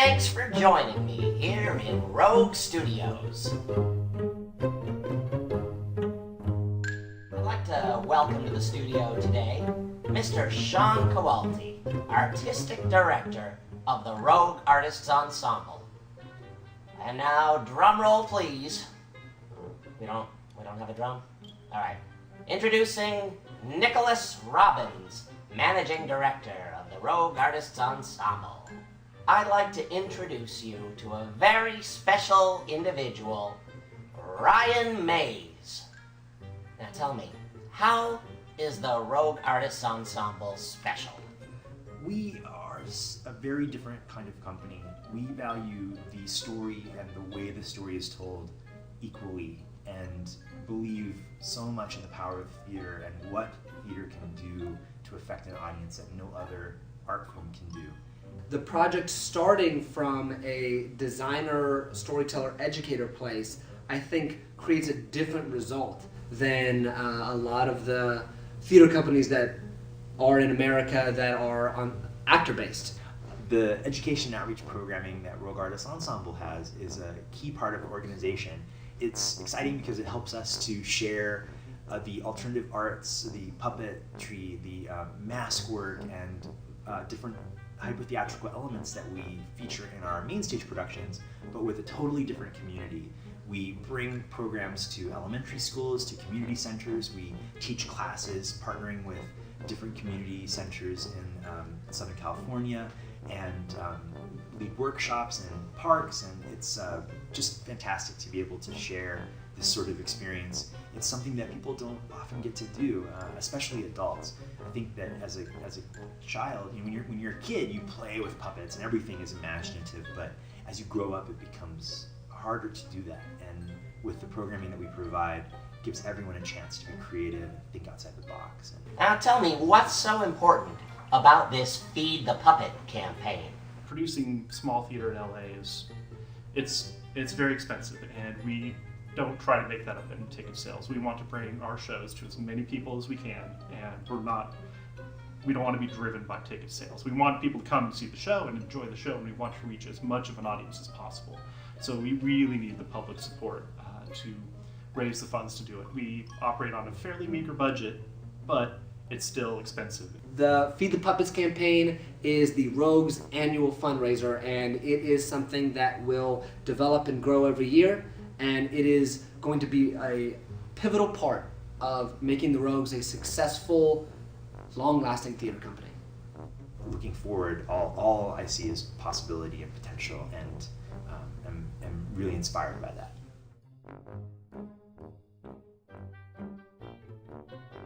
Thanks for joining me here in Rogue Studios. I'd like to welcome to the studio today Mr. Sean Kowalty, Artistic Director of the Rogue Artists Ensemble. And now, drum roll please. We don't have a drum? Alright. Introducing Nicholas Robbins, Managing Director of the Rogue Artists Ensemble. I'd like to introduce you to a very special individual, Ryan Mays. Now tell me, how is the Rogue Artists Ensemble special? We are a very different kind of company. We value the story and the way the story is told equally, and believe so much in the power of theater and what theater can do to affect an audience that no other art form can do. The project, starting from a designer, storyteller, educator place, I think creates a different result than a lot of the theater companies that are in America that are actor-based. The education outreach programming that Rogue Artists Ensemble has is a key part of our organization. It's exciting because it helps us to share the alternative arts, the puppetry, the mask work, and different hyper-theatrical elements that we feature in our main stage productions, but with a totally different community. We bring programs to elementary schools, to community centers. We teach classes partnering with different community centers in Southern California, and lead workshops in parks, and it's just fantastic to be able to share this sort of experience. It's something that people don't often get to do, especially adults. I think that as a child, when you're a kid, you play with puppets and everything is imaginative, but as you grow up, it becomes harder to do that. And with the programming that we provide, it gives everyone a chance to be creative and think outside the box. Now tell me, what's so important about this Feed the Puppet campaign? Producing small theater in LA it's very expensive, and we don't try to make that up in ticket sales. We want to bring our shows to as many people as we can, and we don't want to be driven by ticket sales. We want people to come and see the show and enjoy the show, and we want to reach as much of an audience as possible. So we really need the public support to raise the funds to do it. We operate on a fairly meager budget, but it's still expensive. The Feed the Puppets campaign is the Rogue's annual fundraiser, and it is something that will develop and grow every year, and it is going to be a pivotal part of making the Rogues a successful, long-lasting theater company. Looking forward, all I see is possibility and potential, and I'm really inspired by that.